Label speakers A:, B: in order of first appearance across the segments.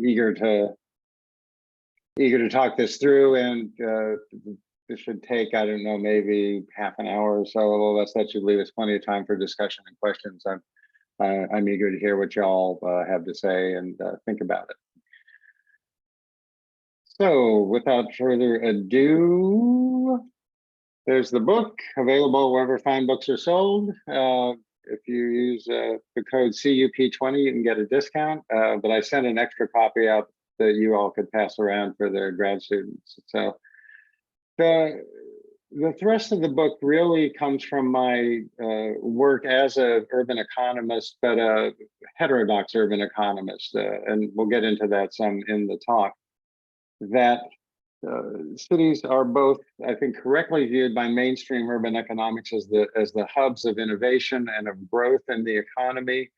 A: eager to talk this through, and this should take, I don't know, maybe half an hour or so, a little less. That should leave us plenty of time for discussion and questions. I'm eager to hear what y'all have to say and think about it. So without further ado, there's the book available wherever fine books are sold. If you use the code CUP20, you can get a discount, but I sent an extra copy out that you all could pass around for their grad students. So the thrust of the book really comes from my work as an urban economist, but a heterodox urban economist, and we'll get into that some in the talk, that cities are both, I think, correctly viewed by mainstream urban economics as the hubs of innovation and of growth in the economy,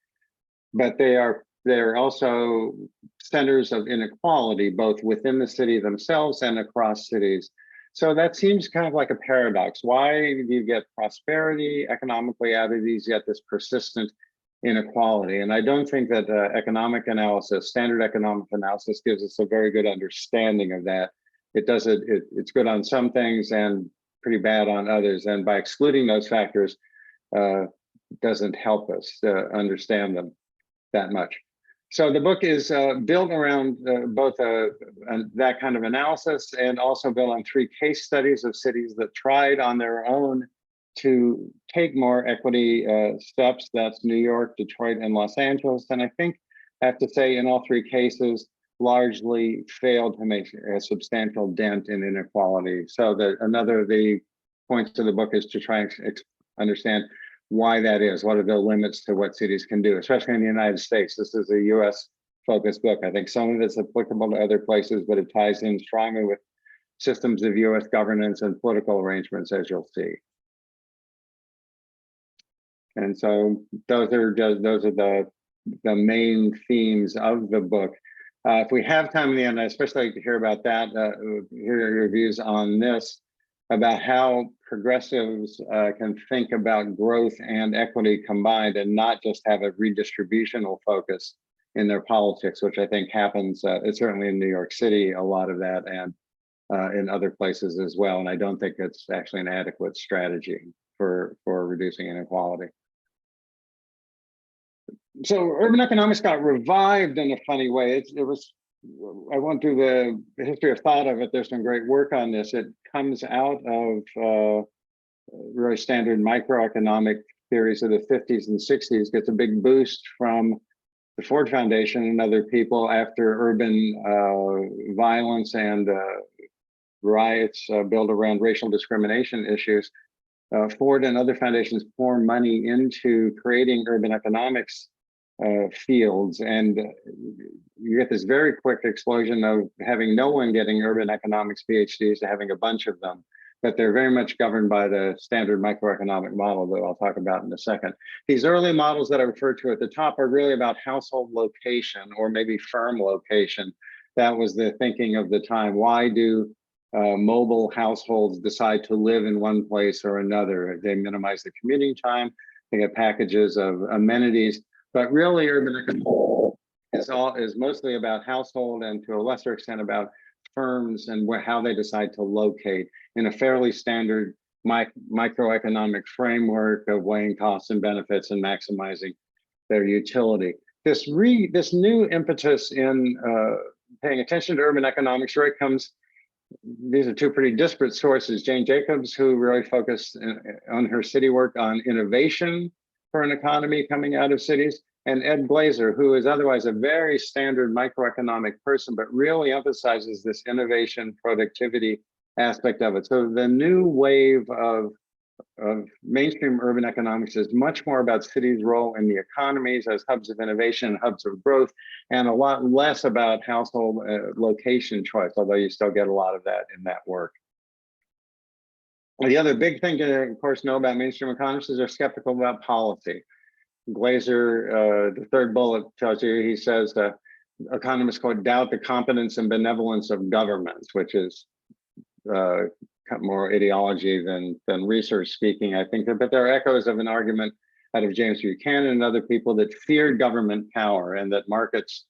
A: but they're also centers of inequality, both within the city themselves and across cities. So that seems kind of like a paradox. Why do you get prosperity economically out of these, yet this persistent inequality? And I don't think that economic analysis, standard economic analysis, gives us a very good understanding of that. It's good on some things and pretty bad on others. And by excluding those factors, doesn't help us understand them that much. So the book is built around both that kind of analysis, and also built on 3 case studies of cities that tried on their own to take more equity steps. That's New York, Detroit, and Los Angeles. And I think I have to say, in all 3 cases, largely failed to make a substantial dent in inequality. So another of the points of the book is to try and understand why that is. What are the limits to what cities can do, especially in the United States? This is a US focused book. I think some of it's applicable to other places, but it ties in strongly with systems of US governance and political arrangements, as you'll see. And so those are the main themes of the book. If we have time in the end, I especially like to hear about that, hear your views on this, about how progressives can think about growth and equity combined and not just have a redistributional focus in their politics, which I think happens, it's certainly in New York City, a lot of that, and in other places as well. And I don't think it's actually an adequate strategy for reducing inequality. So urban economics got revived in a funny way. I won't do the history of thought of it. There's some great work on this. It comes out of really standard microeconomic theories of the 50s and 60s, gets a big boost from the Ford Foundation and other people after urban violence and riots built around racial discrimination issues. Ford and other foundations pour money into creating urban economics fields, and you get this very quick explosion of having no one getting urban economics PhDs to having a bunch of them, but they're very much governed by the standard microeconomic model that I'll talk about in a second. These early models that I referred to at the top are really about household location, or maybe firm location. That was the thinking of the time. Why do mobile households decide to live in one place or another? They minimize the commuting time, they get packages of amenities. But really, urban economics is mostly about household, and to a lesser extent about firms and how they decide to locate in a fairly standard microeconomic framework of weighing costs and benefits and maximizing their utility. This new impetus in paying attention to urban economics really comes. These are 2 pretty disparate sources. Jane Jacobs, who really focused on her city work on innovation for an economy coming out of cities, and Ed Glazer, who is otherwise a very standard microeconomic person, but really emphasizes this innovation, productivity aspect of it. So the new wave of mainstream urban economics is much more about cities' role in the economies as hubs of innovation, hubs of growth, and a lot less about household location choice, although you still get a lot of that in that work. The other big thing to, of course, know about mainstream economists is they're skeptical about policy. Glazer, the 3rd bullet tells you, he says, economists, quote, doubt the competence and benevolence of governments, which is more ideology than research speaking, I think. But there are echoes of an argument out of James Buchanan and other people that feared government power, and that markets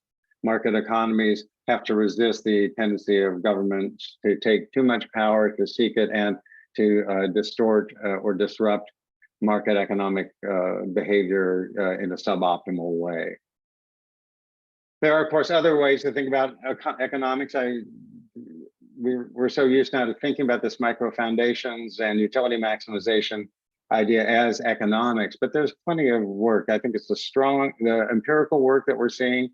A: market economies have to resist the tendency of governments to take too much power, to seek it, and to distort or disrupt market economic behavior in a suboptimal way. There are, of course, other ways to think about economics. We're so used now to thinking about this micro foundations and utility maximization idea as economics, but there's plenty of work. I think it's the empirical work that we're seeing,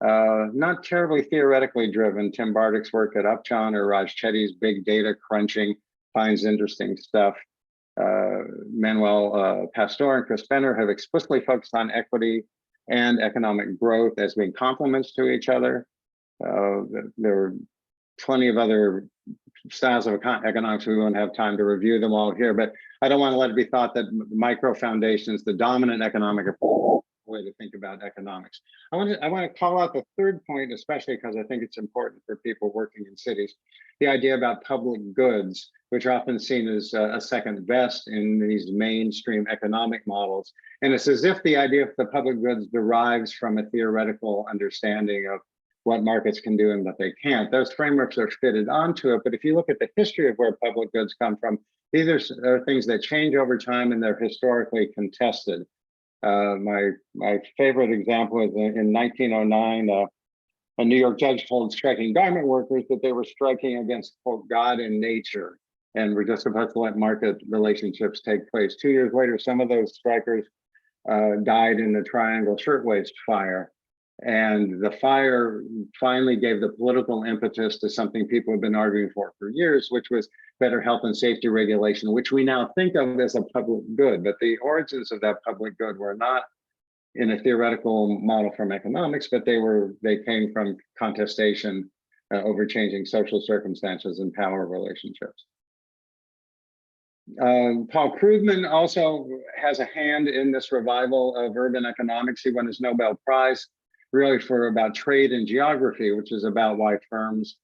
A: not terribly theoretically driven. Tim Bardick's work at Upjohn or Raj Chetty's big data crunching finds interesting stuff. Manuel Pastor and Chris Benner have explicitly focused on equity and economic growth as being complements to each other. There are plenty of other styles of economics. We won't have time to review them all here, but I don't want to let it be thought that micro foundations, the dominant economic way to think about economics. I want to call out the third point, especially because I think it's important for people working in cities, the idea about public goods, which are often seen as a second best in these mainstream economic models. And it's as if the idea of the public goods derives from a theoretical understanding of what markets can do and what they can't. Those frameworks are fitted onto it, but if you look at the history of where public goods come from, these are things that change over time and they're historically contested. My favorite example is in 1909, a New York judge told striking garment workers that they were striking against, quote, God and nature, and we're just supposed to let market relationships take place. 2 years later, some of those strikers died in the Triangle Shirtwaist Fire. And the fire finally gave the political impetus to something people have been arguing for years, which was better health and safety regulation, which we now think of as a public good. But the origins of that public good were not in a theoretical model from economics, but they came from contestation over changing social circumstances and power relationships. Paul Krugman also has a hand in this revival of urban economics. He won his Nobel Prize really for about trade and geography, which is about why firms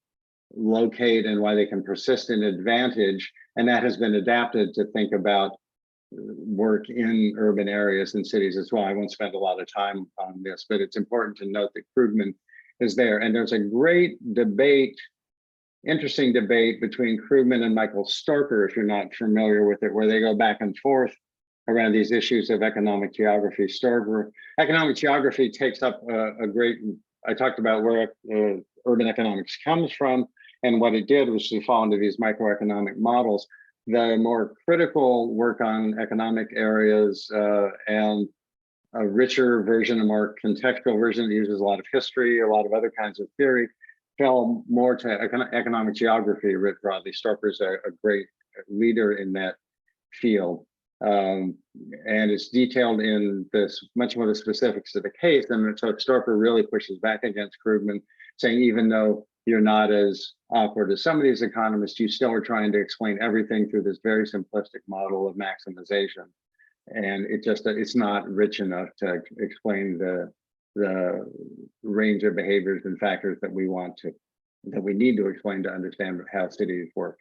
A: locate and why they can persist in advantage. And that has been adapted to think about work in urban areas and cities as well. I won't spend a lot of time on this, but it's important to note that Krugman is there. And there's a great debate, interesting debate between Krugman and Michael Storker, if you're not familiar with it, where they go back and forth around these issues of economic geography. Economic geography takes up I talked about where urban economics comes from, and what it did was to fall into these microeconomic models. The more critical work on economic areas and a richer version, a more contextual version that uses a lot of history, a lot of other kinds of theory, fell more to economic geography writ broadly. Storker's a great leader in that field. And it's detailed in this much more the specifics of the case. And so Storker really pushes back against Krugman, saying even though you're not as awkward as some of these economists, you still are trying to explain everything through this very simplistic model of maximization. And it's not rich enough to explain the range of behaviors and factors that we need to explain to understand how cities work.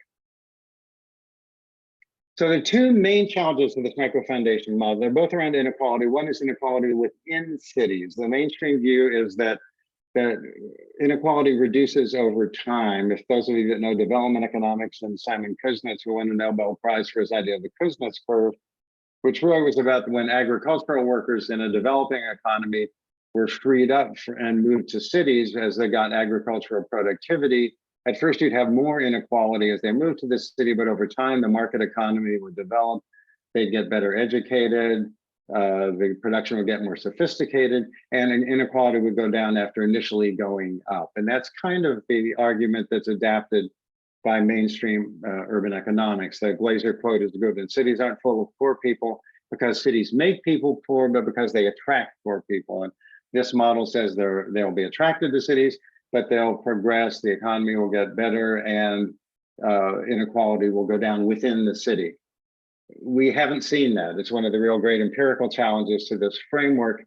A: So the two main challenges of this micro foundation model, they're both around inequality. One is inequality within cities. The mainstream view is that inequality reduces over time. If those of you that know development economics and Simon Kuznets, who won the Nobel Prize for his idea of the Kuznets curve, which really was about when agricultural workers in a developing economy were freed up and moved to cities as they got agricultural productivity. At first, you'd have more inequality as they moved to the city, but over time, the market economy would develop. They'd get better educated. The production would get more sophisticated, and inequality would go down after initially going up. And that's kind of the argument that's adapted by mainstream urban economics. The Glaser quote is good: "And cities aren't full of poor people because cities make people poor, but because they attract poor people." And this model says they'll be attracted to cities, but they'll progress, the economy will get better, and inequality will go down within the city. We haven't seen that. It's one of the real great empirical challenges to this framework.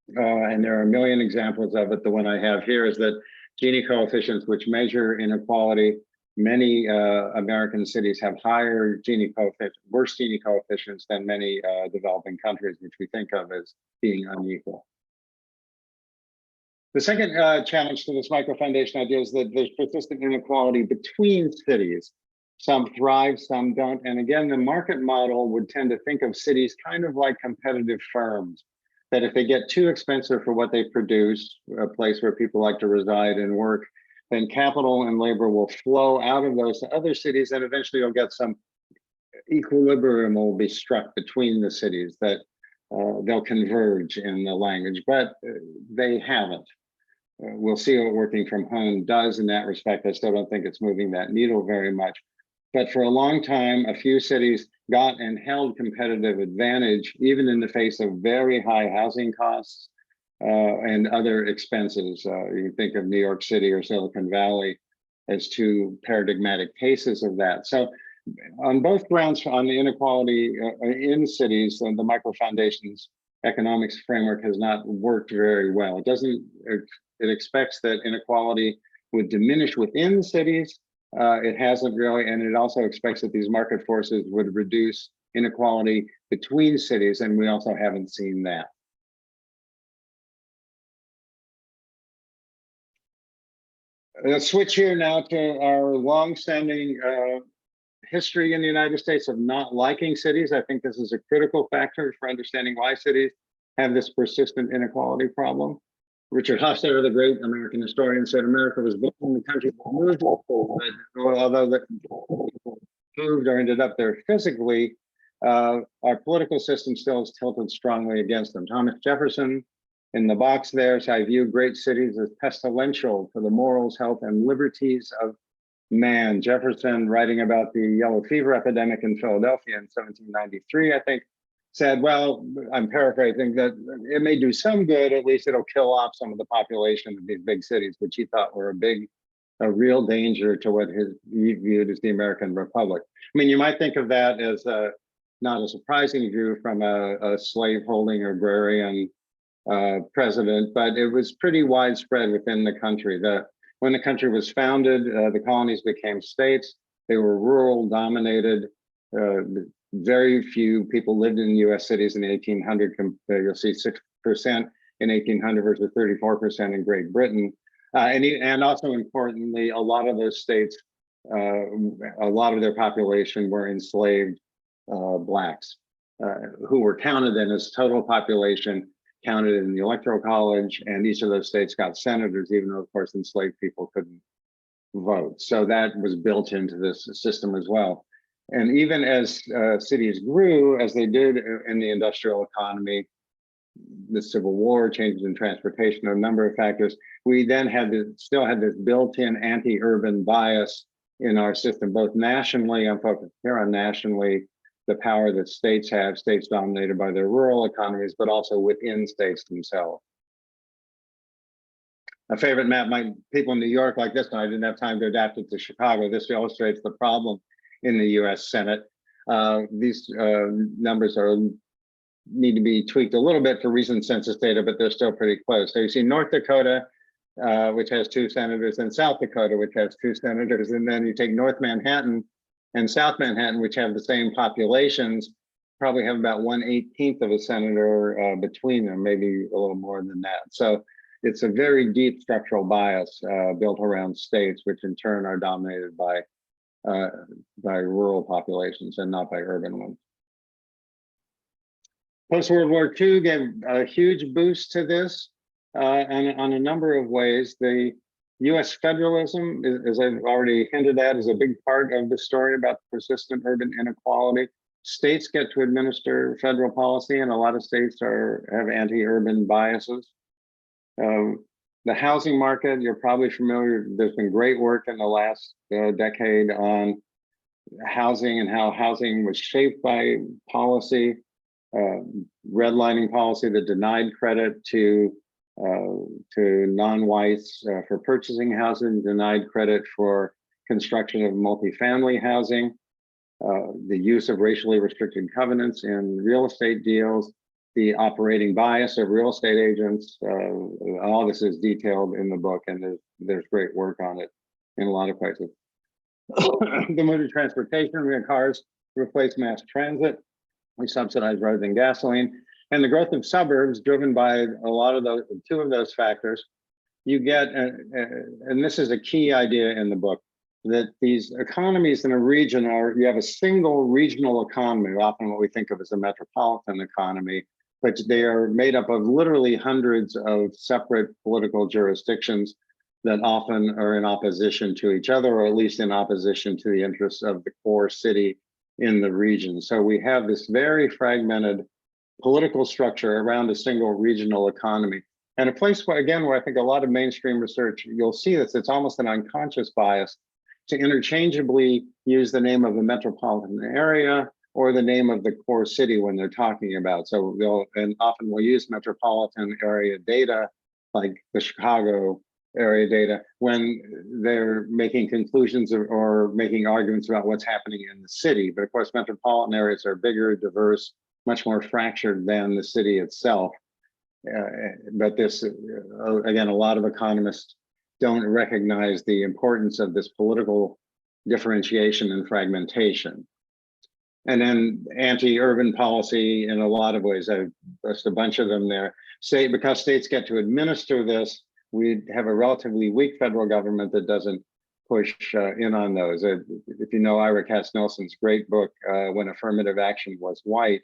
A: And there are a million examples of it. The one I have here is that Gini coefficients, which measure inequality, many American cities have higher Gini coefficients, worse Gini coefficients than many developing countries, which we think of as being unequal. The second challenge to this microfoundation idea is that there's persistent inequality between cities. Some thrive, some don't. And again, the market model would tend to think of cities kind of like competitive firms, that if they get too expensive for what they produce, a place where people like to reside and work, then capital and labor will flow out of those to other cities, and eventually you'll get some equilibrium will be struck between the cities, that they'll converge in the language, but they haven't. We'll see what working from home does in that respect. I still don't think it's moving that needle very much. But for a long time, a few cities got and held competitive advantage, even in the face of very high housing costs and other expenses. You can think of New York City or Silicon Valley as two paradigmatic cases of that. So on both grounds, on the inequality in cities, the microfoundations economics framework has not worked very well. It expects that inequality would diminish within cities. It hasn't really, and it also expects that these market forces would reduce inequality between cities, and we also haven't seen that. Let's switch here now to our longstanding history in the United States of not liking cities. I think this is a critical factor for understanding why cities have this persistent inequality problem. Richard Hofstadter, the great American historian, said America was built in the country that moved, but although the people moved or ended up there physically, our political system still is tilted strongly against them. Thomas Jefferson, in the box there, so I view great cities as pestilential for the morals, health, and liberties of man. Jefferson, writing about the yellow fever epidemic in Philadelphia in 1793, I think, said, well, I'm paraphrasing, that it may do some good, at least it'll kill off some of the population of these big cities, which he thought were a real danger to what he viewed as the American Republic. I mean, you might think of that as not a surprising view from a slave-holding agrarian president, but it was pretty widespread within the country. When the country was founded, the colonies became states. They were rural dominated. Very few people lived in US cities in the 1800s. You'll see 6% in 1800 versus 34% in Great Britain. And also importantly, a lot of those states, a lot of their population were enslaved Blacks who were counted then as total population, counted in the Electoral College, and each of those states got senators, even though, of course, enslaved people couldn't vote. So that was built into this system as well. And even as cities grew, as they did in the industrial economy, the Civil War, changes in transportation, a number of factors, we then still had this built-in anti-urban bias in our system, both nationally, I'm focused here on nationally, the power that states have, states dominated by their rural economies, but also within states themselves. A favorite map, people in New York like this one, I didn't have time to adapt it to Chicago. This illustrates the problem in the US Senate. These numbers need to be tweaked a little bit for recent census data, but they're still pretty close. So you see North Dakota, which has 2 senators, and South Dakota, which has 2 senators. And then you take North Manhattan and South Manhattan, which have the same populations, probably have about 1/18 of a senator between them, maybe a little more than that. So it's a very deep structural bias built around states, which in turn are dominated by rural populations and not by urban ones. Post-World War II gave a huge boost to this, and on a number of ways. The US federalism, as I've already hinted at, is a big part of the story about persistent urban inequality. States get to administer federal policy, and a lot of states have anti-urban biases. The housing market, you're probably familiar, there's been great work in the last decade on housing and how housing was shaped by policy, redlining policy that denied credit to non-whites for purchasing housing, denied credit for construction of multifamily housing, the use of racially restricted covenants in real estate deals, the operating bias of real estate agents. All this is detailed in the book, and there's great work on it in a lot of places. The move to transportation, we had cars replace mass transit. We subsidize roads and gasoline. And the growth of suburbs driven by a lot of those, 2 of those factors, you get, and this is a key idea in the book, that these economies in a region you have a single regional economy, often what we think of as a metropolitan economy, but they are made up of literally hundreds of separate political jurisdictions that often are in opposition to each other, or at least in opposition to the interests of the core city in the region. So we have this very fragmented political structure around a single regional economy. And a place where, again, where I think a lot of mainstream research, you'll see this, it's almost an unconscious bias to interchangeably use the name of a metropolitan area or the name of the core city when they're talking about. So and often we'll use metropolitan area data, like the Chicago area data, when they're making conclusions or making arguments about what's happening in the city. But of course, metropolitan areas are bigger, diverse, much more fractured than the city itself. But this, again, a lot of economists don't recognize the importance of this political differentiation and fragmentation. And then anti-urban policy in a lot of ways, I've listed a bunch of them there. Because states get to administer this, we have a relatively weak federal government that doesn't push in on those. If you know Ira Katz-Nelson's great book, When Affirmative Action Was White,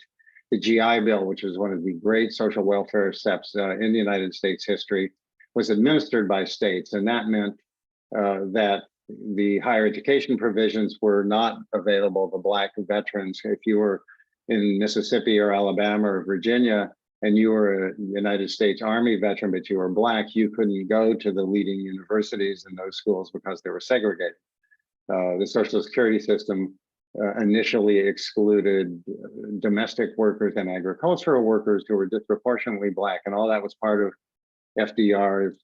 A: the GI Bill, which was one of the great social welfare steps in the United States history, was administered by states. And that meant that the higher education provisions were not available to Black veterans. If you were in Mississippi or Alabama or Virginia, and you were a United States Army veteran, but you were Black, you couldn't go to the leading universities in those schools because they were segregated. The Social Security system initially excluded domestic workers and agricultural workers who were disproportionately Black, and all that was part of FDR's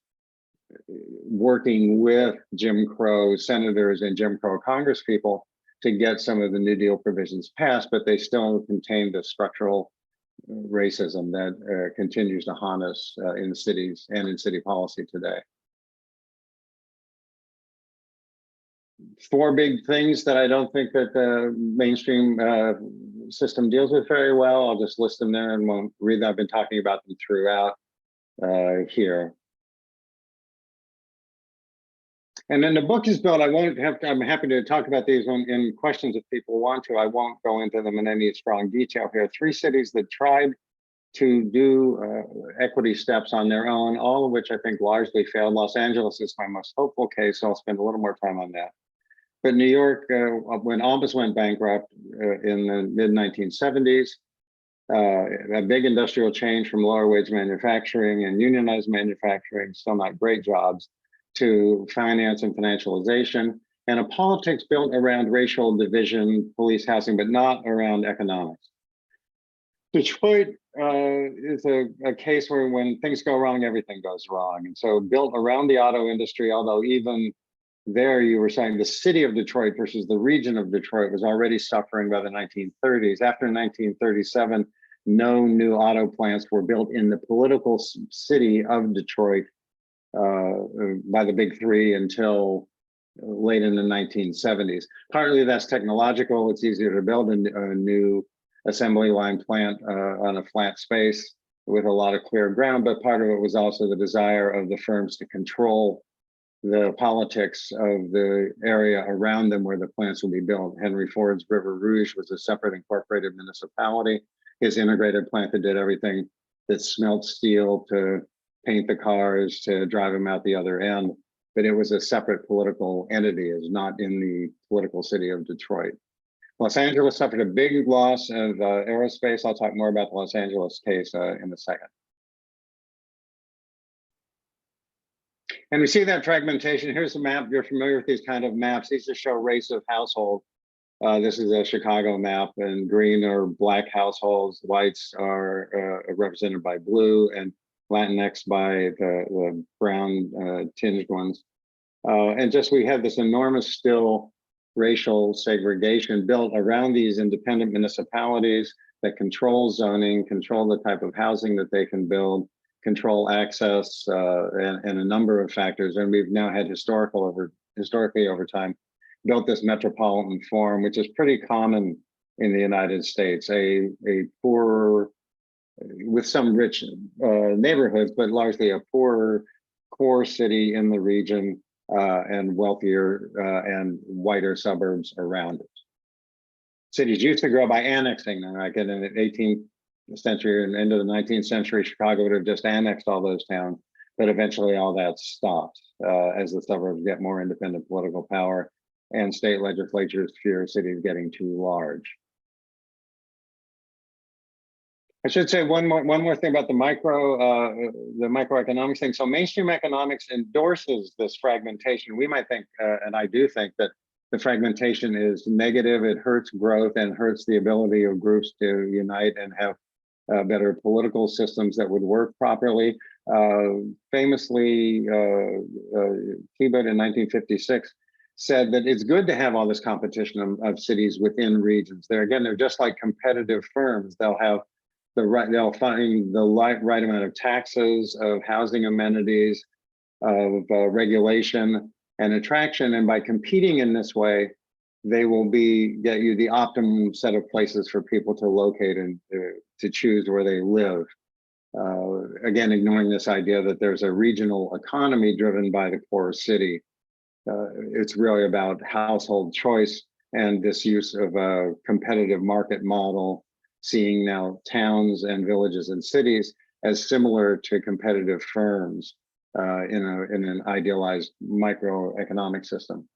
A: working with Jim Crow senators and Jim Crow congresspeople to get some of the New Deal provisions passed, but they still contained the structural racism that continues to haunt us in cities and in city policy today. 4 big things that I don't think that the mainstream system deals with very well. I'll just list them there and won't read them. I've been talking about them throughout here. And then the book is built, I'm happy to talk about these in questions if people want to. I won't go into them in any strong detail here. 3 cities that tried to do equity steps on their own, all of which I think largely failed. Los Angeles is my most hopeful case, so I'll spend a little more time on that. But New York, when almost went bankrupt in the mid-1970s, a big industrial change from lower wage manufacturing and unionized manufacturing, still not great jobs, to finance and financialization, and a politics built around racial division, police housing, but not around economics. Detroit is a case where when things go wrong, everything goes wrong. And so built around the auto industry, although even there you were saying the city of Detroit versus the region of Detroit was already suffering by the 1930s. After 1937, no new auto plants were built in the political city of Detroit by the big 3 until late in the 1970s. Partly that's technological. It's easier to build a new assembly line plant on a flat space with a lot of clear ground, but part of it was also the desire of the firms to control the politics of the area around them where the plants will be built. Henry Ford's River Rouge was a separate incorporated municipality. His integrated plant that did everything that smelt steel to paint the cars, to drive them out the other end, but it was a separate political entity, is not in the political city of Detroit. Los Angeles suffered a big loss of aerospace. I'll talk more about the Los Angeles case in a second. And we see that fragmentation. Here's a map. You're familiar with these kind of maps. These just show race of household. This is a Chicago map, and green are Black households. Whites are represented by blue, and Latinx by the brown tinged ones. And just we have this enormous still racial segregation built around these independent municipalities that control zoning, control the type of housing that they can build, control access, and a number of factors. And we've now had historically over time built this metropolitan form, which is pretty common in the United States, a poor, with some rich neighborhoods, but largely a poor core city in the region and wealthier and whiter suburbs around it. Cities used to grow by annexing them, like in the 18th century and into the 19th century, Chicago would have just annexed all those towns, but eventually all that stopped as the suburbs get more independent political power and state legislatures fear cities getting too large. I should say one more thing about the microeconomics thing. So mainstream economics endorses this fragmentation. We might think, and I do think, that the fragmentation is negative. It hurts growth and hurts the ability of groups to unite and have better political systems that would work properly. Famously, Tebow in 1956 said that it's good to have all this competition of cities within regions. They're just like competitive firms. They'll find the right amount of taxes, of housing amenities, of regulation and attraction. And by competing in this way, they will get you the optimum set of places for people to locate and to choose where they live. Again, ignoring this idea that there's a regional economy driven by the core city. It's really about household choice and this use of a competitive market model, seeing now towns and villages and cities as similar to competitive firms in an idealized microeconomic system.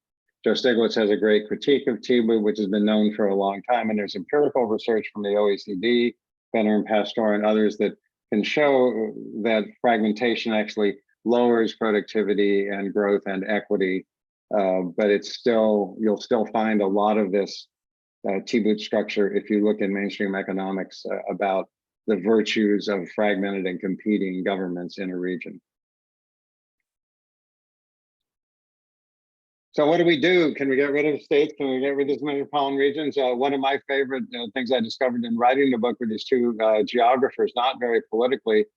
A: Joe Stiglitz has a great critique of Tebow, which has been known for a long time, and there's empirical research from the OECD, Benner and Pastor and others that can show that fragmentation actually lowers productivity and growth and equity, but you'll still find a lot of this T-boot structure if you look in mainstream economics about the virtues of fragmented and competing governments in a region. So what do we do? Can we get rid of states? Can we get rid of these metropolitan regions? One of my favorite things I discovered in writing the book were these two geographers, not very politically,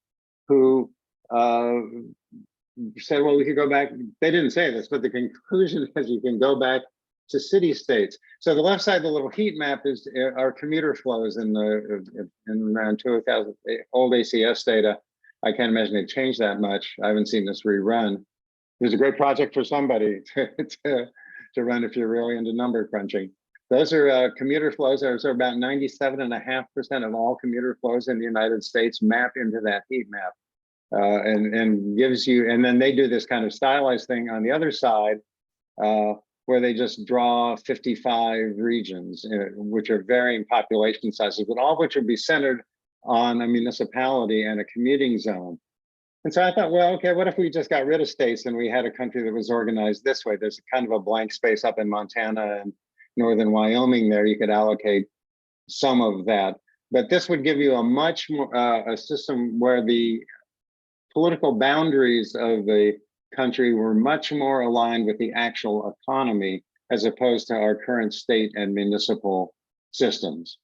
A: who said, well, we could go back. They didn't say this, but the conclusion is you can go back to city states. So the left side of the little heat map is our commuter flows in around 2000 old ACS data. I can't imagine they changed that much. I haven't seen this rerun. There's a great project for somebody to run if you're really into number crunching. Those are commuter flows. There's about 97.5% of all commuter flows in the United States map into that heat map, and gives you. And then they do this kind of stylized thing on the other side, where they just draw 55 regions, which are varying population sizes, but all of which would be centered on a municipality and a commuting zone. And so I thought, well, okay, what if we just got rid of states and we had a country that was organized this way? There's kind of a blank space up in Montana and northern Wyoming there. You could allocate some of that. But this would give you a much more, a system where the political boundaries of the country were much more aligned with the actual economy as opposed to our current state and municipal systems.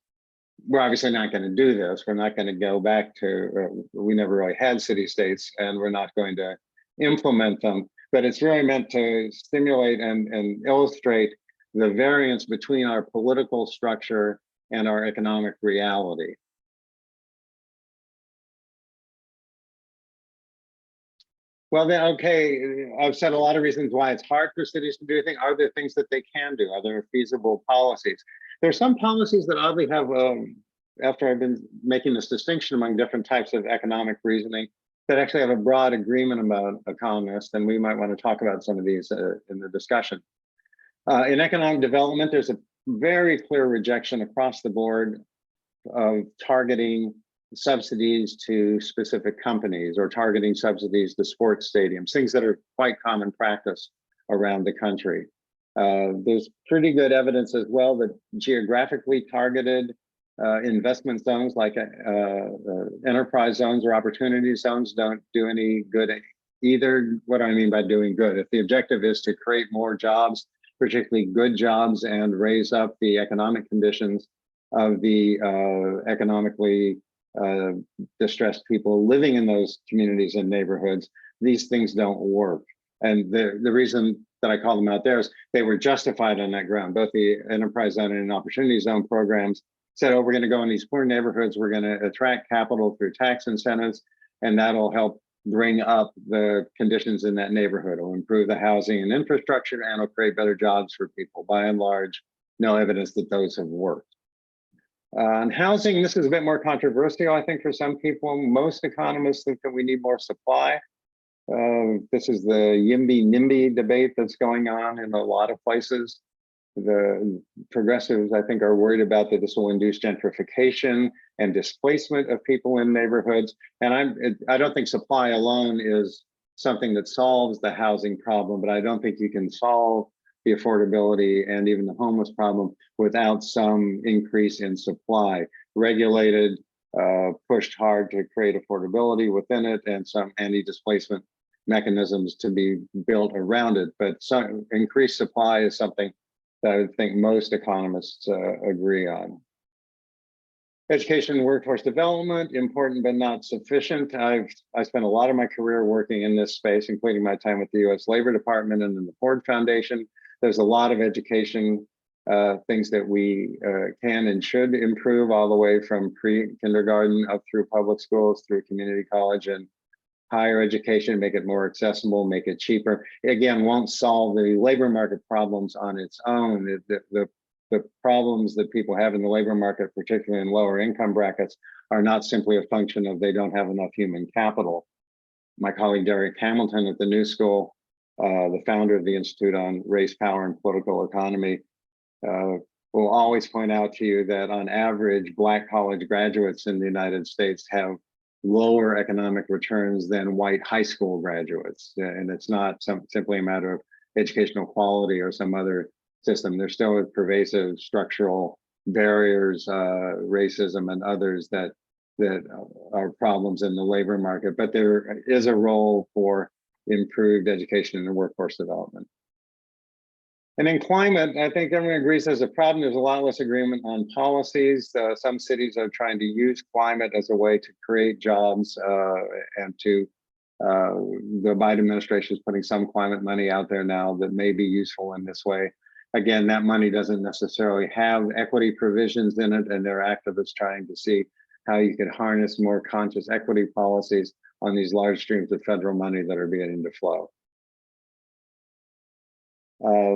A: We're obviously not going to do this. We're not going to go back to, we never really had city states, and we're not going to implement them, but it's really meant to stimulate and illustrate the variance between our political structure and our economic reality. Well, then, okay, I've said a lot of reasons why it's hard for cities to do anything. Are there things that they can do? Are there feasible policies? There's some policies that oddly have, after I've been making this distinction among different types of economic reasoning, that actually have a broad agreement about economists, and we might want to talk about some of these in the discussion. In economic development, there's a very clear rejection across the board of targeting subsidies to specific companies or targeting subsidies to sports stadiums, things that are quite common practice around the country. There's pretty good evidence as well that geographically targeted investment zones like enterprise zones or opportunity zones don't do any good either. What do I mean by doing good? If the objective is to create more jobs, particularly good jobs, and raise up the economic conditions of the economically distressed people living in those communities and neighborhoods, these things don't work. And the reason that I call them out there is they were justified on that ground. Both the enterprise zone and opportunity zone programs said, oh, we're going to go in these poor neighborhoods, we're going to attract capital through tax incentives, and that'll help bring up the conditions in that neighborhood. It'll improve the housing and infrastructure, and it'll create better jobs for people. By and large, no evidence that those have worked. On housing, this is a bit more controversial, I think, for some people. Most economists think that we need more supply. This is the YIMBY-NIMBY debate that's going on in a lot of places. The progressives, I think, are worried about that this will induce gentrification and displacement of people in neighborhoods. And I don't think supply alone is something that solves the housing problem, but I don't think you can solve the affordability and even the homeless problem without some increase in supply. Regulated, pushed hard to create affordability within it, and some anti-displacement mechanisms to be built around it. But some increased supply is something that I would think most economists agree on. Education and workforce development, important but not sufficient. I spent a lot of my career working in this space, including my time with the US Labor Department and then the Ford Foundation. There's a lot of education things that we can and should improve, all the way from pre-kindergarten up through public schools, through community college and higher education, make it more accessible, make it cheaper. Again, won't solve the labor market problems on its own. The problems that people have in the labor market, particularly in lower income brackets, are not simply a function of they don't have enough human capital. My colleague Derek Hamilton at the New School, the founder of the Institute on Race, Power, and Political Economy, will always point out to you that on average, Black college graduates in the United States have lower economic returns than white high school graduates. And it's not simply a matter of educational quality or some other system. There's still pervasive structural barriers, racism and others that are problems in the labor market, but there is a role for improved education and workforce development. And in climate, I think everyone agrees there's a problem. There's a lot less agreement on policies. Some cities are trying to use climate as a way to create jobs, and the Biden administration is putting some climate money out there now that may be useful in this way. Again, that money doesn't necessarily have equity provisions in it, and there are activists trying to see how you could harness more conscious equity policies on these large streams of federal money that are beginning to flow.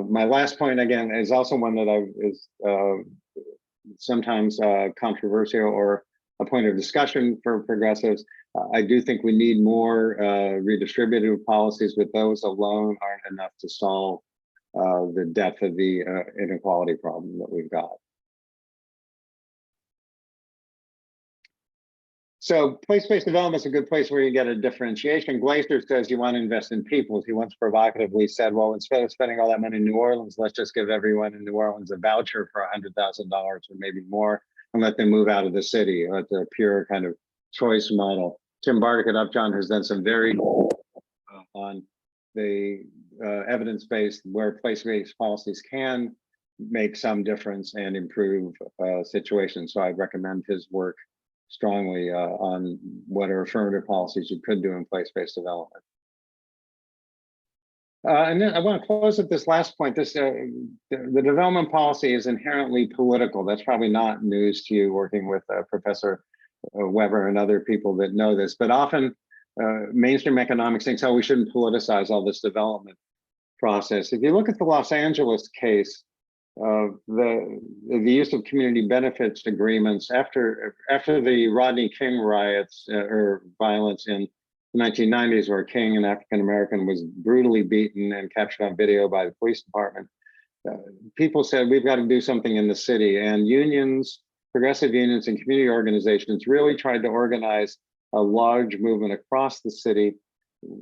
A: My last point, again, is also one that is sometimes controversial or a point of discussion for progressives. I do think we need more redistributive policies, but those alone aren't enough to solve the depth of the inequality problem that we've got. So place-based development is a good place where you get a differentiation. Glaser says you want to invest in people. He once provocatively said, well, instead of spending all that money in New Orleans, let's just give everyone in New Orleans a voucher for $100,000 or maybe more and let them move out of the city. It's a pure kind of choice model. Tim Bartic at Upjohn has done some very on the evidence-based where place-based policies can make some difference and improve situations. So I'd recommend his work strongly on what are affirmative policies you could do in place-based development. And then I want to close at this last point. The development policy is inherently political. That's probably not news to you working with Professor Weber and other people that know this, but often mainstream economics thinks, oh, we shouldn't politicize all this development process. If you look at the Los Angeles case, the use of community benefits agreements after the Rodney King riots or violence in the 1990s, where King, an African-American, was brutally beaten and captured on video by the police department, people said, we've got to do something in the city. And unions, progressive unions and community organizations really tried to organize a large movement across the city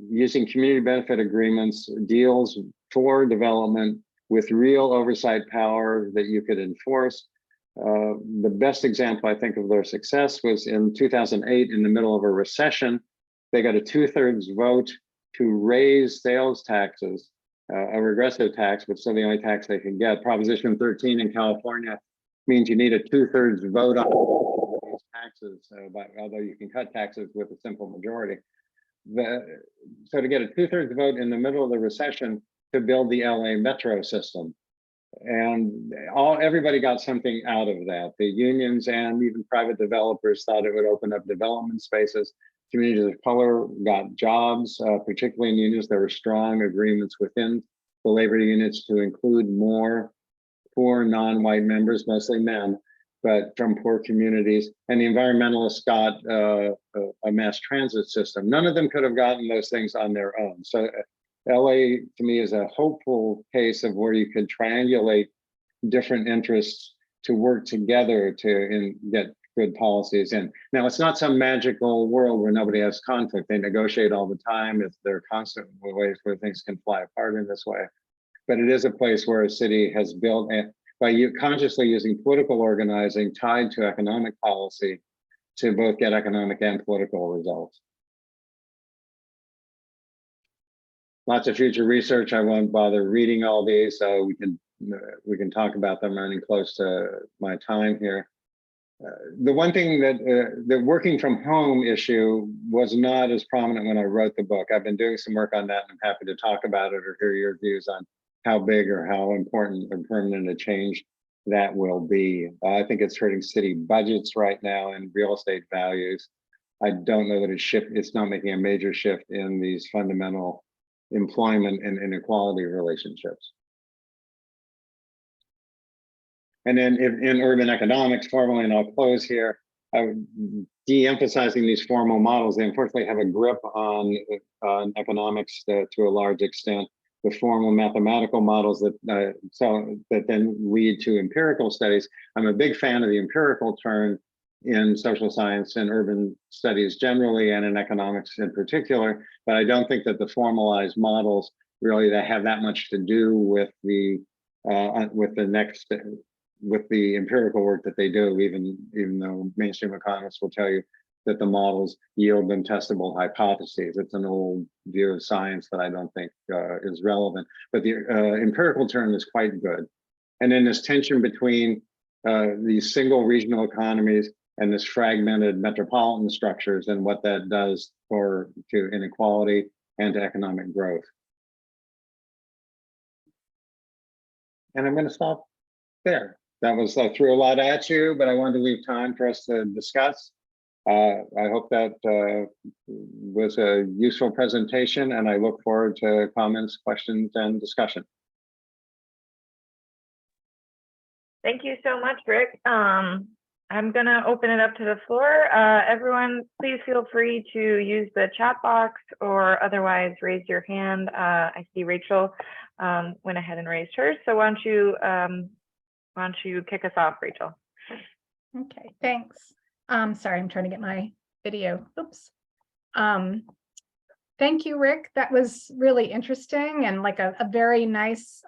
A: using community benefit agreements, deals for development, with real oversight power that you could enforce. The best example, I think, of their success was in 2008, in the middle of a recession. They got a 2/3 vote to raise sales taxes, a regressive tax, but still the only tax they can get. Proposition 13 in California means you need a 2/3 vote on these taxes, although you can cut taxes with a simple majority. So to get a 2/3 vote in the middle of the recession to build the LA metro system. And everybody got something out of that. The unions and even private developers thought it would open up development spaces. communities of color got jobs, particularly in unions. There were strong agreements within the labor units to include more poor non-white members, mostly men, but from poor communities. And the environmentalists got a mass transit system. None of them could have gotten those things on their own. So LA, to me, is a hopeful case of where you could triangulate different interests to work together to get good policies in. Now, it's not some magical world where nobody has conflict. They negotiate all the time. There are constant ways where things can fly apart in this way. But it is a place where a city has built, by consciously using political organizing tied to economic policy to both get economic and political results. Lots of future research. I won't bother reading all these. We can talk about them running close to my time here. The one thing that the working from home issue was not as prominent when I wrote the book. I've been doing some work on that, and I'm happy to talk about it or hear your views on how big or how important or permanent a change that will be. I think it's hurting city budgets right now and real estate values. I don't know that it's not making a major shift in these fundamental employment and inequality relationships. And then in urban economics, formally, and I'll close here, de-emphasizing these formal models, they unfortunately have a grip on economics to a large extent. The formal mathematical models that then lead to empirical studies. I'm a big fan of the empirical turn in social science and urban studies generally, and in economics in particular, but I don't think that the formalized models really that have that much to do with the empirical work that they do, even though mainstream economists will tell you that the models yield them testable hypotheses. It's an old view of science that I don't think is relevant, but the empirical turn is quite good. And then this tension between these single regional economies and this fragmented metropolitan structures and what that does to inequality and to economic growth. And I'm going to stop there. That was, I threw a lot at you, but I wanted to leave time for us to discuss. I hope that was a useful presentation, and I look forward to comments, questions, and discussion.
B: Thank you so much, Rick. I'm going to open it up to the floor. Everyone, please feel free to use the chat box or otherwise raise your hand. I see Rachel went ahead and raised hers. So why don't you kick us off, Rachel?
C: Okay, thanks. Sorry, I'm trying to get my video. Oops. Thank you, Rick. That was really interesting and like a very nice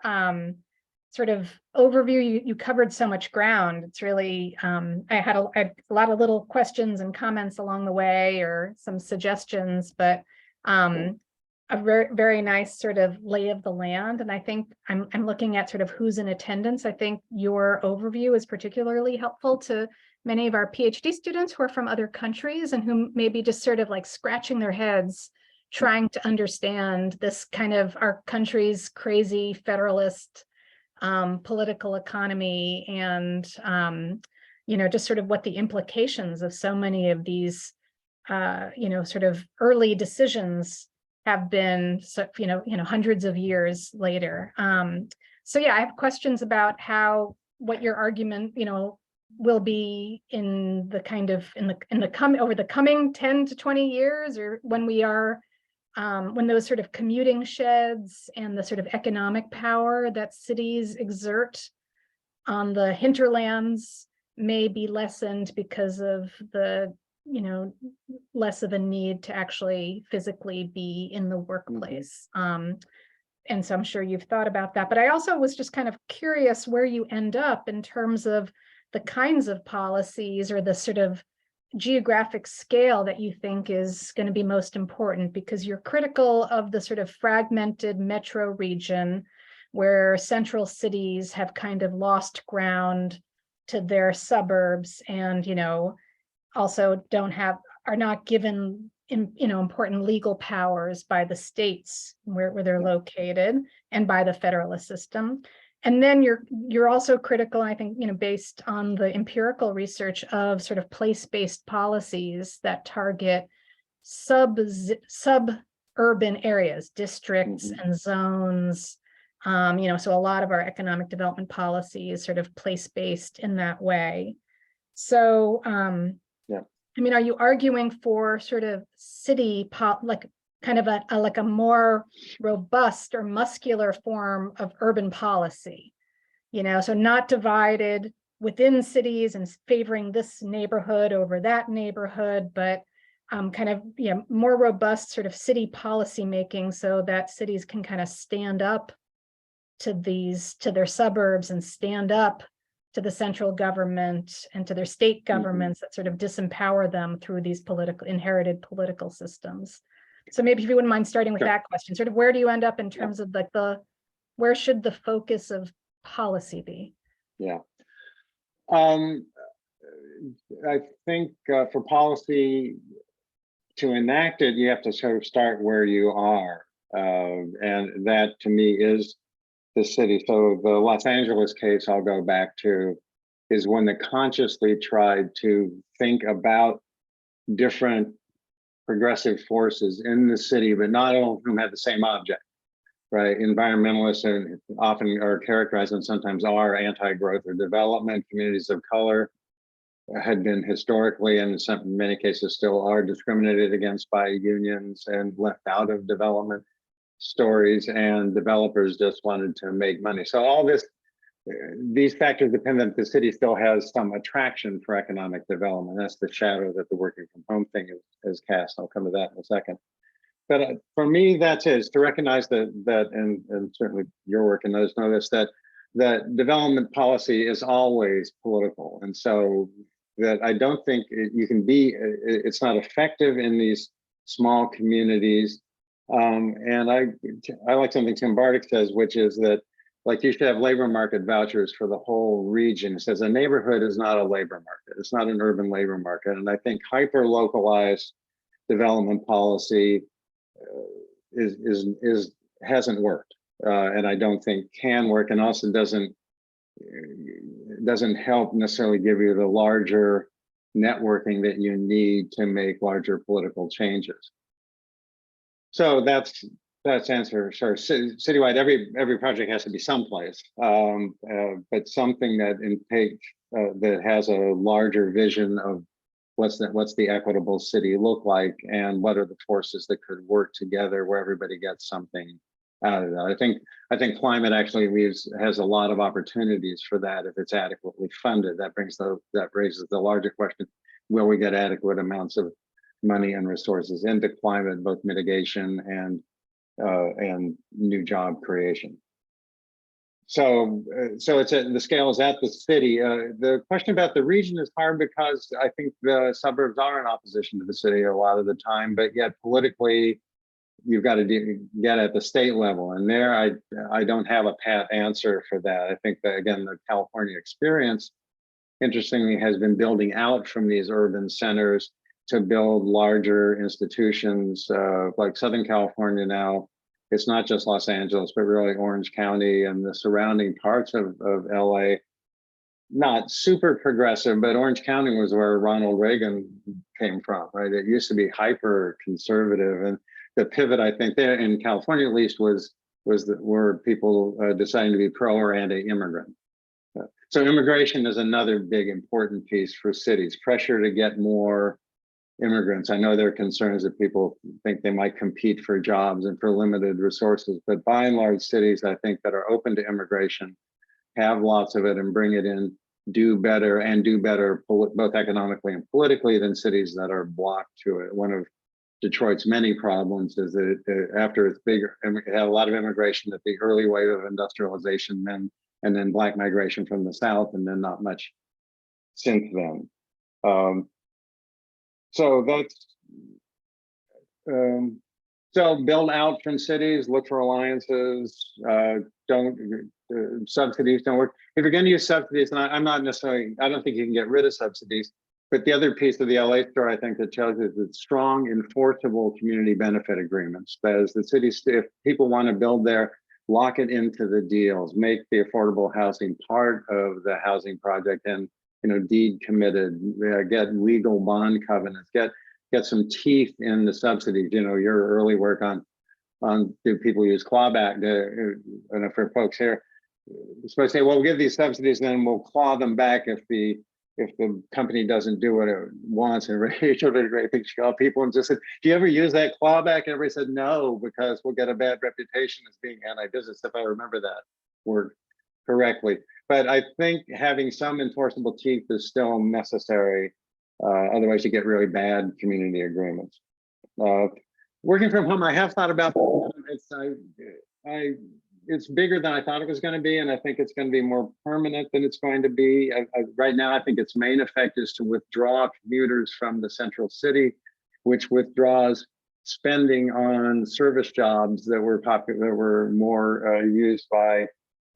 C: sort of overview. You covered so much ground. It's really, I had a lot of little questions and comments along the way or some suggestions, but a very, very nice sort of lay of the land. And I think I'm looking at sort of who's in attendance. I think your overview is particularly helpful to many of our PhD students who are from other countries and who may be just sort of like scratching their heads, trying to understand this kind of our country's crazy federalist political economy and, you know, just sort of what the implications of so many of these, you know, sort of early decisions have been, so, you know, hundreds of years later. So yeah, I have questions about what your argument, you know, will be in the kind of over the coming 10 to 20 years, or when we are when those sort of commuting sheds and the sort of economic power that cities exert on the hinterlands may be lessened because of the, you know, less of a need to actually physically be in the workplace. And so I'm sure you've thought about that, but I also was just kind of curious where you end up in terms of the kinds of policies or the sort of geographic scale that you think is going to be most important, because you're critical of the sort of fragmented metro region where central cities have kind of lost ground to their suburbs and, you know, also are not given, you know, important legal powers by the states where they're located and by the federalist system. And then you're also critical, I think, you know, based on the empirical research of sort of place-based policies that target suburban areas, districts and zones. So a lot of our economic development policy is sort of place-based in that way. So,
A: Yeah.
C: I mean, are you arguing for sort of city like kind of a more robust or muscular form of urban policy? So not divided within cities and favoring this neighborhood over that neighborhood, but kind of more robust sort of city policy making, so that cities can kind of stand up to their suburbs and stand up to the central government and to their state governments that sort of disempower them through these inherited political systems. So maybe if you wouldn't mind starting with that question, sort of where do you end up in terms of like where should the focus of policy be?
A: Yeah. I think for policy to enact it, you have to sort of start where you are. And that to me is the city. So the Los Angeles case I'll go back to is one that consciously tried to think about different progressive forces in the city, but not all of whom had the same object, right? Environmentalists and often are characterized and sometimes are anti-growth or development. Communities of color had been historically, and in many cases still are, discriminated against by unions and left out of development stories, and developers just wanted to make money. So all these factors depend that the city still has some attraction for economic development. That's the shadow that the working from home thing is cast. I'll come to that in a second. But for me, that's it, is to recognize that and certainly your work and others know this, that development policy is always political. And so that I don't think it's not effective in these small communities. And I like something Tim Bardick says, which is that, like, you should have labor market vouchers for the whole region. It says a neighborhood is not a labor market. It's not an urban labor market. And I think hyper-localized development policy hasn't worked, and I don't think can work, and also doesn't help necessarily give you the larger networking that you need to make larger political changes. So that's answer. Sure, citywide, every project has to be someplace, but something that has a larger vision of what's the equitable city look like, and what are the forces that could work together where everybody gets something out of that. I think climate actually has a lot of opportunities for that if it's adequately funded. That raises the larger question: will we get adequate amounts of money and resources into climate, both mitigation and new job creation? So the scale is at the city. The question about the region is hard because I think the suburbs are in opposition to the city a lot of the time, but yet politically, you've got to get at the state level. And there, I don't have a pat answer for that. I think that, again, the California experience, interestingly, has been building out from these urban centers to build larger institutions, like Southern California now. It's not just Los Angeles, but really Orange County and the surrounding parts of LA. Not super progressive, but Orange County was where Ronald Reagan came from, right? It used to be hyper conservative, and the pivot, I think, there in California at least, were people deciding to be pro or anti-immigrant. So immigration is another big important piece for cities. Pressure to get more immigrants. I know there are concerns that people think they might compete for jobs and for limited resources, but by and large, cities, I think, that are open to immigration, have lots of it and bring it in, do better both economically and politically than cities that are blocked to it. One of Detroit's many problems is that after it's bigger, and we had a lot of immigration at the early wave of industrialization, and then Black migration from the South, and then not much since then. So that's, so build out from cities, look for alliances, subsidies don't work. If you're going to use subsidies, and I don't think you can get rid of subsidies, but the other piece of the LA story, I think, that tells you that strong enforceable community benefit agreements. That is, the cities, if people want to build there, lock it into the deals, make the affordable housing part of the housing project, and deed committed, get legal bond covenants, get get some teeth in the subsidies. You know, your early work on do people use clawback? And for folks here, it's supposed to say, well, we'll give these subsidies, and then we'll claw them back if the company doesn't do what it wants. And Rachel did a great thing. She called people and just said, do you ever use that clawback? And everybody said no, because we'll get a bad reputation as being anti-business, if I remember that word correctly. But I think having some enforceable teeth is still necessary. Otherwise, you get really bad community agreements. Working from home, I have thought about it's bigger than I thought it was going to be, and I think it's going to be more permanent than it's going to be. Right now, I think its main effect is to withdraw commuters from the central city, which withdraws spending on service jobs that were popular, that were more used by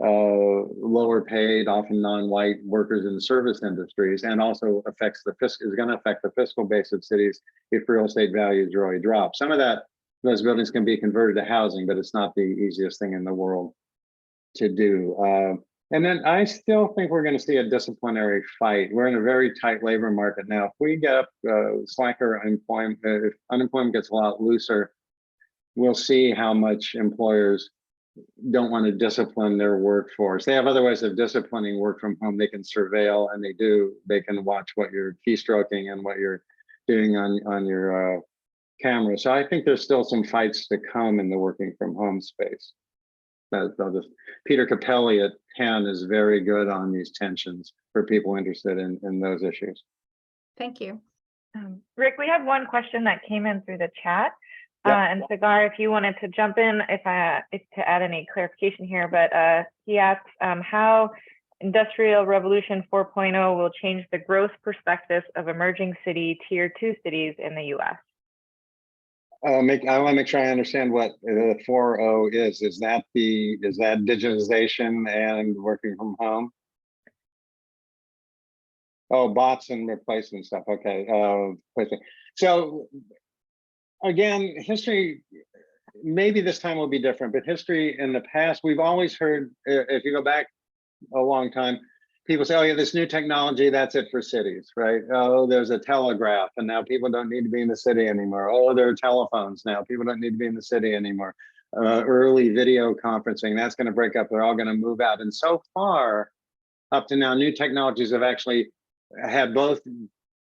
A: lower paid, often non-white workers in the service industries, and also affects the fiscal, is going to affect the fiscal base of cities if real estate values really drop. Some of that, those buildings can be converted to housing, but it's not the easiest thing in the world to do. And then I still think we're going to see a disciplinary fight. We're in a very tight labor market now. If we get slacker unemployment, if unemployment gets a lot looser, we'll see how much employers don't want to discipline their workforce. They have other ways of disciplining work from home. They can surveil, and they can watch what you're keystroking and what you're doing on your camera. So I think there's still some fights to come in the working from home space. Peter Capelli at Penn is very good on these tensions for people interested in those issues.
C: Thank you.
B: Rick, we have one question that came in through the chat.
A: Yep.
B: And Sagar, if you wanted to jump in, if to add any clarification here, but he asks how Industrial Revolution 4.0 will change the growth perspectives of emerging city tier 2 cities in the U.S.
A: I want to make sure I understand what the 4.0 is. Is that digitization and working from home? Oh, bots and replacement stuff. Okay. So again, history, maybe this time will be different, but history in the past, we've always heard, if you go back a long time, people say, oh yeah, this new technology, that's it for cities, right? Oh, there's a telegraph, and now people don't need to be in the city anymore. Oh, there are telephones now, people don't need to be in the city anymore. Early video conferencing, that's going to break up, they're all going to move out. And so far, up to now, new technologies have actually had both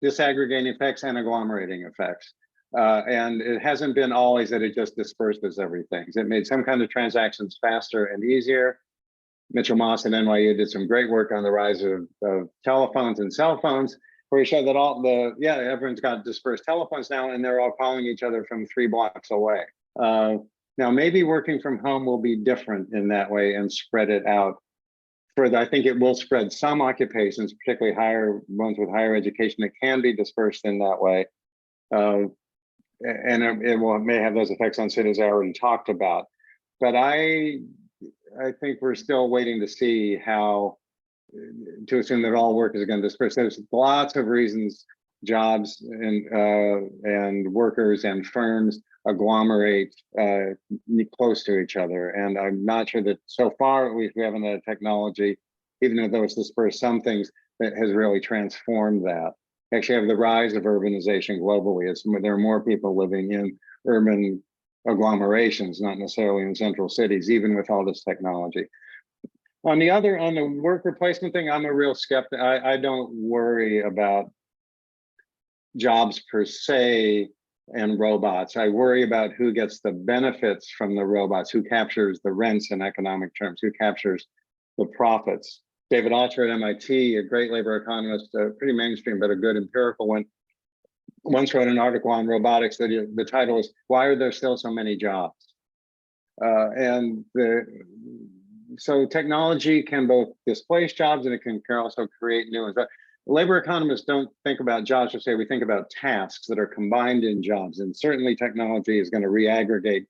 A: disaggregating effects and agglomerating effects. And it hasn't been always that it just disperses everything. It made some kind of transactions faster and easier. Mitchell Moss at NYU did some great work on the rise of telephones and cell phones, where he showed that everyone's got dispersed telephones now, and they're all calling each other from 3 blocks away. Now, maybe working from home will be different in that way and spread it out further. I think it will spread some occupations, particularly ones with higher education, that can be dispersed in that way. And it may have those effects on cities I already talked about. But I think we're still waiting to see how to assume that all work is going to disperse. There's lots of reasons jobs and workers and firms agglomerate close to each other. And I'm not sure that so far we haven't had a technology, even though it's dispersed some things, that has really transformed that. Actually have the rise of urbanization globally. There are more people living in urban agglomerations, not necessarily in central cities, even with all this technology. On the work replacement thing, I'm a real skeptic. I don't worry about jobs per se and robots. I worry about who gets the benefits from the robots, who captures the rents in economic terms, who captures the profits. David Altscher at MIT, a great labor economist, pretty mainstream, but a good empirical one, once wrote an article on robotics that the title is, "Why Are There Still So Many Jobs?" So technology can both displace jobs and it can also create new ones. But labor economists don't think about jobs per se, we think about tasks that are combined in jobs. And certainly technology is going to reaggregate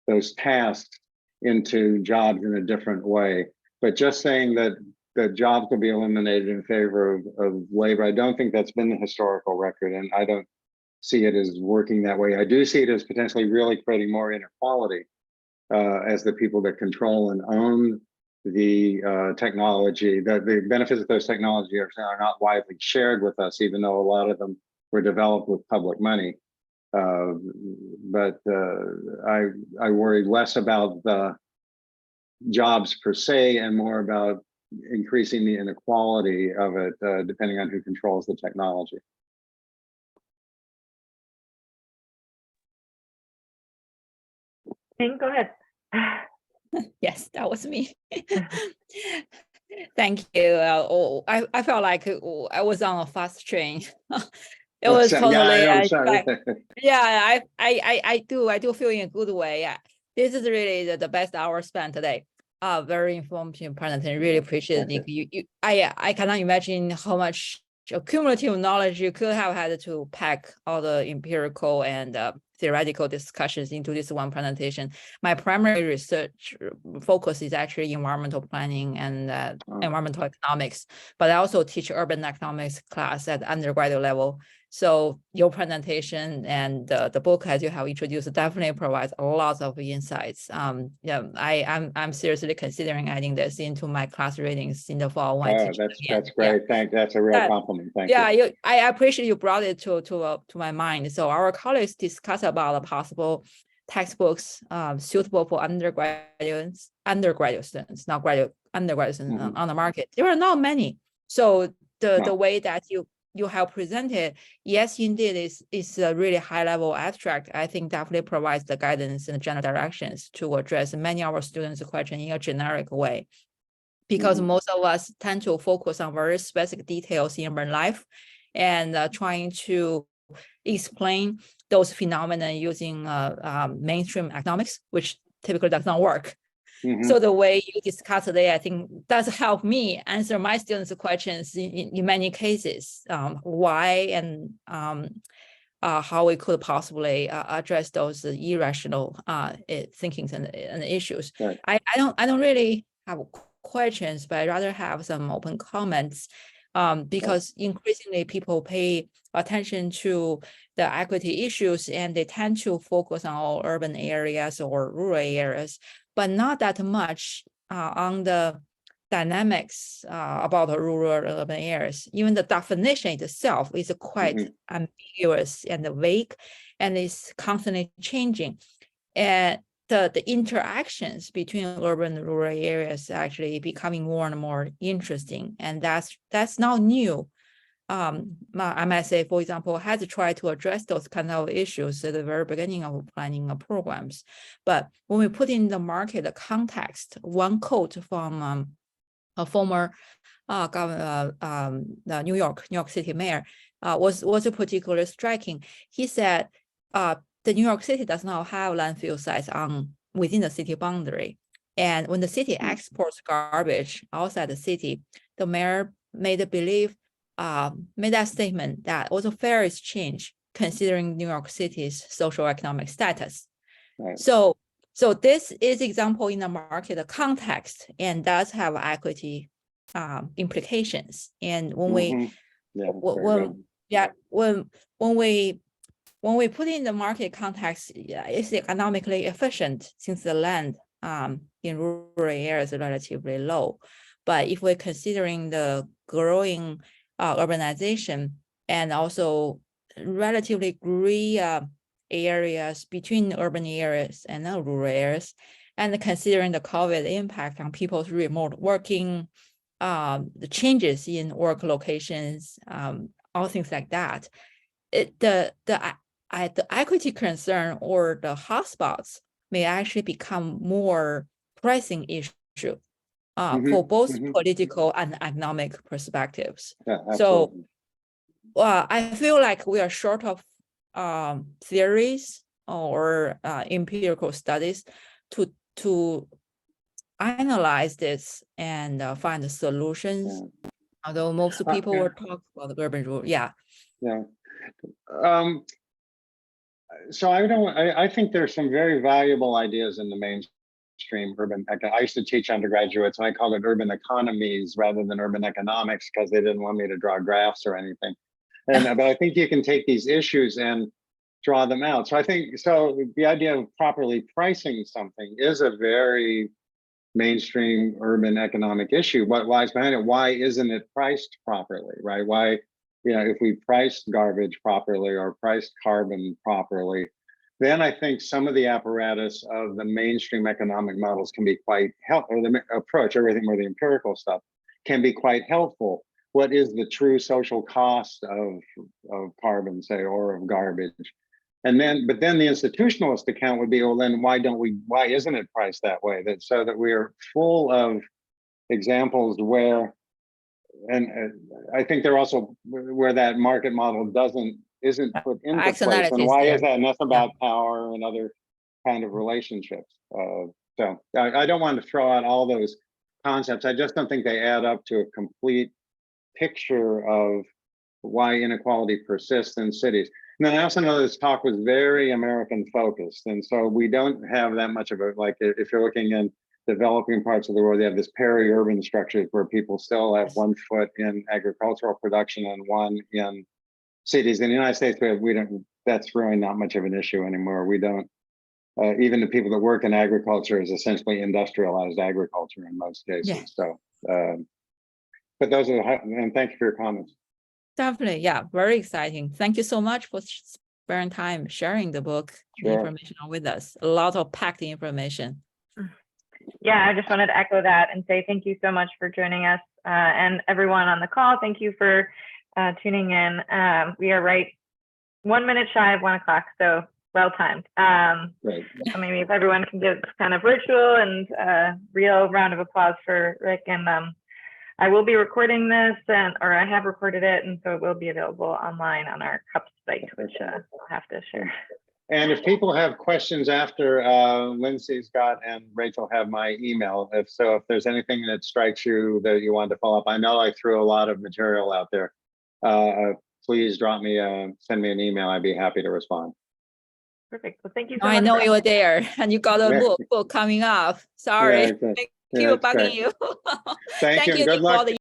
A: those tasks into jobs in a different way. But just saying that jobs will be eliminated in favor of labor, I don't think that's been the historical record, and I don't see it as working that way. I do see it as potentially really creating more inequality as the people that control and own the technology, the benefits of those technologies are not widely shared with us, even though a lot of them were developed with public money. But I worry less about the jobs per se and more about increasing the inequality of it, depending on who controls the technology.
B: Go ahead.
D: Yes, that was me. Thank you. I felt like I was on a fast train. It was
A: Yeah,
D: totally,
A: I'm sorry.
D: yeah, I do feel in a good way. Yeah, this is really the best hour spent today. Very informative presentation. Really appreciate it, Nick. I cannot imagine how much cumulative knowledge you could have had to pack all the empirical and theoretical discussions into this one presentation. My primary research focus is actually environmental planning and environmental economics, but I also teach urban economics class at undergraduate level. So your presentation and the book, as you have introduced, definitely provides a lot of insights. Yeah, I'm seriously considering adding this into my class readings in the fall.
A: Oh, that's great. Yeah. That's a real compliment. Thank you.
D: I appreciate you brought it to my mind. So our colleagues discuss about the possible textbooks suitable for undergraduate students, not undergraduate students on the market. There are not many. So the way that you have presented, yes, indeed, is a really high level abstract. I think definitely provides the guidance and general directions to address many of our students' questions in a generic way. Because most of us tend to focus on very specific details in urban life and trying to explain those phenomena using mainstream economics, which typically does not work. So the way you discuss today, I think does help me answer my students' questions in many cases, why and how we could possibly address those irrational thinkings and issues.
A: Right.
D: I don't really have questions, but I'd rather have some open comments because increasingly people pay attention to the equity issues and they tend to focus on all urban areas or rural areas, but not that much on the dynamics about the rural urban areas. Even the definition itself is quite ambiguous and vague and is constantly changing. And the interactions between urban and rural areas actually becoming more and more interesting. And that's not new. MSA, for example, has tried to address those kind of issues at the very beginning of planning programs. But when we put in the market context, one quote from a former governor, the New York City mayor was particularly striking. He said, the New York City does not have landfill sites within the city boundary. And when the city exports garbage outside the city, the mayor made that statement that was a fair exchange considering New York City's social economic status. Right. So this is example in the market context and does have equity implications. And when we put in the market context, it's economically efficient since the land in rural areas is relatively low. But if we're considering the growing urbanization and also relatively gray areas between urban areas and rural areas, and considering the COVID impact on people's remote working, the changes in work locations, all things like that, the equity concern or the hotspots may actually become more pressing issue for both political and economic perspectives. So I feel like we are short of theories or empirical studies to analyze this and find the solutions. Although most people will talk about the urban rural,
A: So I think there's some very valuable ideas in the mainstream urban. I used to teach undergraduates and I called it urban economies rather than urban economics because they didn't want me to draw graphs or anything. But I think you can take these issues and draw them out. So I think the idea of properly pricing something is a very mainstream urban economic issue. What lies behind it? Why isn't it priced properly, right? Why, if we priced garbage properly or priced carbon properly, then I think some of the apparatus of the mainstream economic models can be quite helpful, or the approach, everything more the empirical stuff, can be quite helpful. What is the true social cost of carbon, say, or of garbage? And then, but then the institutionalist account would be, well, then why isn't it priced that way? That so that we're full of examples where, and I think they're also where that market model isn't put into place. And why is that? And that's about power and other kind of relationships. So I don't want to throw out all those concepts. I just don't think they add up to a complete picture of why inequality persists in cities. And then I also know this talk was very American focused. And so we don't have that much of it. Like if you're looking in developing parts of the world, they have this peri-urban structures where people still have one foot in agricultural production and one in cities. In the United States, we don't, that's really not much of an issue anymore. We don't, even the people that work in agriculture is essentially industrialized agriculture in most cases.
D: Yeah.
A: So, but those are, and thank you for your comments.
D: Definitely, yeah, very exciting. Thank you so much for sparing time sharing the book, the information with us. A lot of packed information.
B: Yeah, I just wanted to echo that and say thank you so much for joining us, and everyone on the call. Thank you for tuning in. We are right 1 minute shy of 1 o'clock, so well timed.
A: Right.
B: So maybe if everyone can give kind of virtual and real round of applause for Rick. And I will be recording this, or I have recorded it, and so it will be available online on our CUP site, which I'll have to share.
A: And if people have questions after Lindsay, Scott, and Rachel have my email, if there's anything that strikes you that you want to follow up, I know I threw a lot of material out there. Please drop me, send me an email. I'd be happy to respond.
B: Perfect. Well, thank you so much.
D: I know you were there, and you got a book coming up. Sorry.
A: Yeah,
D: Thank you for bugging you.
A: Thank you. Good luck.